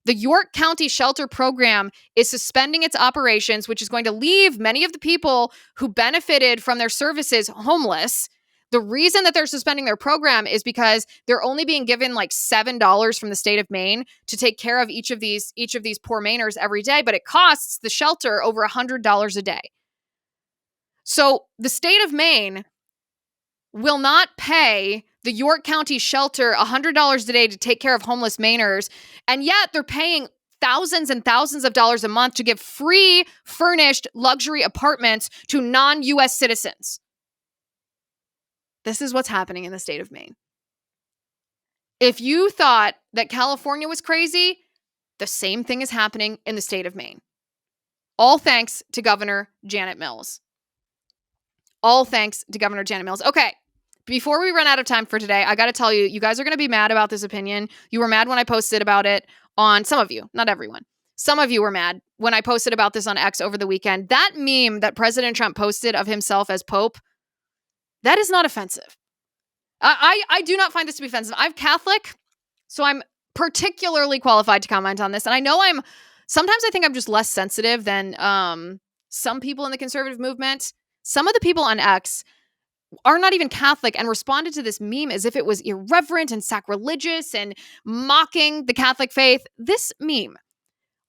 the York County Shelter Program is suspending its operations, which is going to leave many of the people who benefited from their services homeless. The reason that they're suspending their program is because they're only being given like $7 from the state of Maine to take care of each of these poor Mainers every day, but it costs the shelter over $100 a day. So the state of Maine will not pay the York County Shelter $100 a day to take care of homeless Mainers, and yet they're paying thousands and thousands of dollars a month to give free furnished luxury apartments to non-U.S. citizens. This is what's happening in the state of Maine. If you thought that California was crazy, the same thing is happening in the state of Maine. All thanks to Governor Janette Mills. All thanks to Governor Janette Mills. Okay, before we run out of time for today, I got to tell you, you guys are going to be mad about this opinion. You were mad when I posted about it on, some of you, not everyone. Some of you were mad when I posted about this on X over the weekend. That meme that President Trump posted of himself as Pope, that is not offensive. I do not find this to be offensive. I'm Catholic, so I'm particularly qualified to comment on this. And I know sometimes I think I'm just less sensitive than some people in the conservative movement. Some of the people on X are not even Catholic and responded to this meme as if it was irreverent and sacrilegious and mocking the Catholic faith. This meme,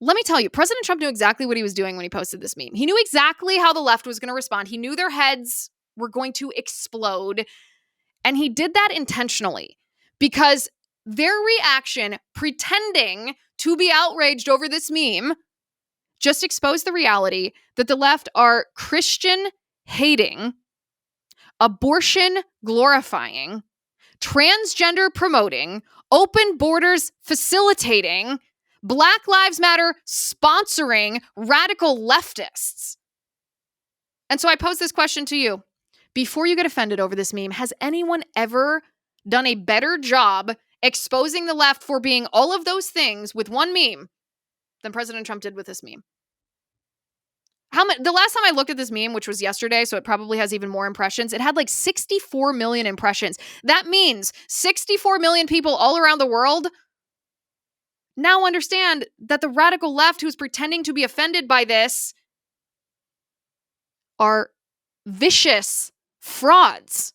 let me tell you, President Trump knew exactly what he was doing when he posted this meme. He knew exactly how the left was going to respond. He knew their heads were going to explode. And he did that intentionally because their reaction, pretending to be outraged over this meme, just exposed the reality that the left are Christian hating, abortion glorifying, transgender promoting, open borders facilitating, Black Lives Matter sponsoring radical leftists. And so I pose this question to you. Before you get offended over this meme, has anyone ever done a better job exposing the left for being all of those things with one meme than President Trump did with this meme? The last time I looked at this meme, which was yesterday, so it probably has even more impressions, it had like 64 million impressions. That means 64 million people all around the world now understand that the radical left who's pretending to be offended by this are vicious frauds.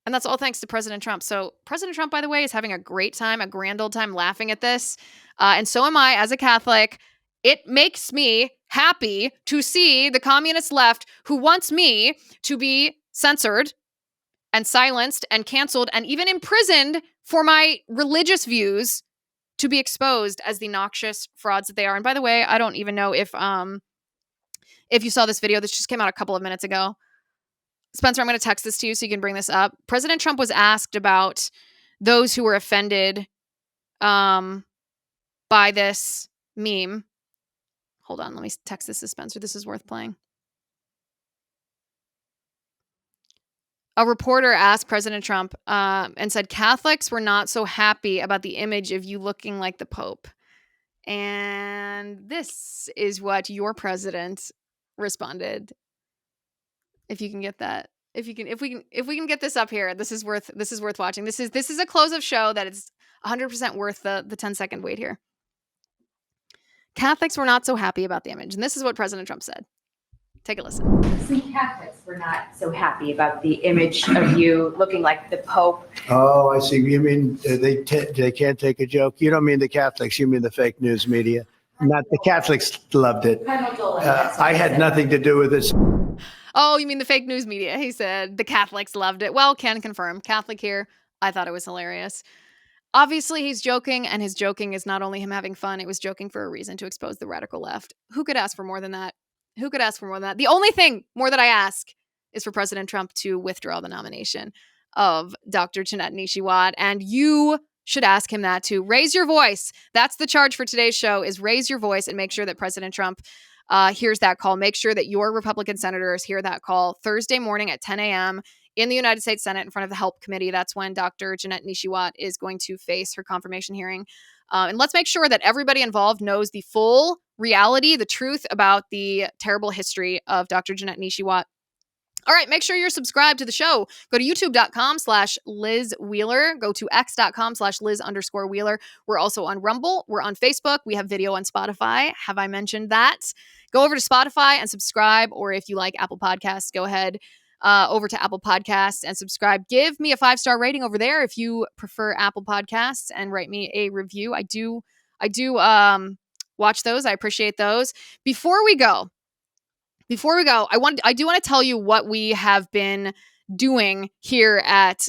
And that's all thanks to President Trump. So President Trump, by the way, is having a great time, a grand old time laughing at this. And so am I as a Catholic. It makes me happy to see the communist left who wants me to be censored and silenced and canceled and even imprisoned for my religious views to be exposed as the noxious frauds that they are. And by the way, I don't even know if you saw this video. This just came out a couple of minutes ago. Spencer, I'm going to text this to you so you can bring this up. President Trump was asked about those who were offended by this meme. Hold on, let me text this to Spencer. This is worth playing. A reporter asked President Trump and said, Catholics were not so happy about the image of you looking like the Pope. And this is what your president responded. If you can get that, if we can get this up here, this is worth watching. This is a close-up show that is 100% worth the 10-second wait here. Catholics were not so happy about the image, and this is what President Trump said. Take a listen. Some Catholics were not so happy about the image of you looking like the Pope. Oh, I see. You mean they can't take a joke? You don't mean the Catholics. You mean the fake news media. Not the Catholics loved it. I had nothing to do with it. Oh, you mean the fake news media? He said the Catholics loved it. Well, can confirm. Catholic here. I thought it was hilarious. Obviously, he's joking, and his joking is not only him having fun, it was joking for a reason to expose the radical left. Who could ask for more than that? Who could ask for more than that? The only thing more that I ask is for President Trump to withdraw the nomination of Dr. Janette Nesheiwat, and you should ask him that too. Raise your voice. That's the charge for today's show, is raise your voice and make sure that President Trump hears that call. Make sure that your Republican senators hear that call Thursday morning at 10 a.m. in the United States Senate in front of the Help Committee. That's when Dr. Janette Nesheiwat is going to face her confirmation hearing. And let's make sure that everybody involved knows the full reality, the truth about the terrible history of Dr. Janette Nesheiwat. All right, make sure you're subscribed to the show. Go to youtube.com/Liz Wheeler. Go to x.com/Liz_Wheeler. We're also on Rumble. We're on Facebook. We have video on Spotify. Have I mentioned that? Go over to Spotify and subscribe. Or if you like Apple Podcasts, go ahead over to Apple Podcasts and subscribe. Give me a 5-star rating over there if you prefer Apple Podcasts, and write me a review. I do watch those. I appreciate those. Before we go, I do want to tell you what we have been doing here at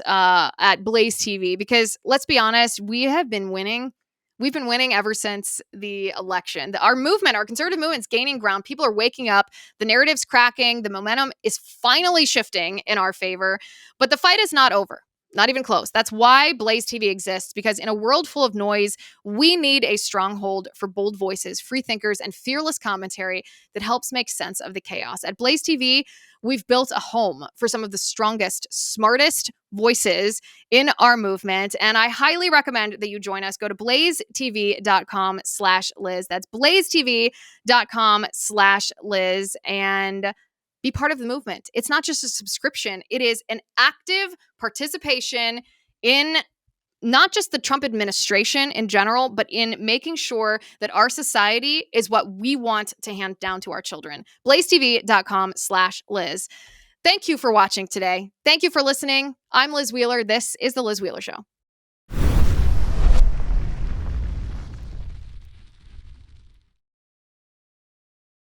Blaze TV, because let's be honest, we have been winning. We've been winning ever since the election. Our movement, our conservative movement's gaining ground. People are waking up. The narrative's cracking. The momentum is finally shifting in our favor. But the fight is not over. Not even close. That's why Blaze TV exists, because in a world full of noise, we need a stronghold for bold voices, free thinkers, and fearless commentary that helps make sense of the chaos. At Blaze TV, we've built a home for some of the strongest, smartest voices in our movement, and I highly recommend that you join us. Go to blazetv.com/Liz. That's blazetv.com/Liz, and be part of the movement. It's not just a subscription. It is an active participation in not just the Trump administration in general, but in making sure that our society is what we want to hand down to our children. blazetv.com/Liz. Thank you for watching today. Thank you for listening. I'm Liz Wheeler. This is The Liz Wheeler Show.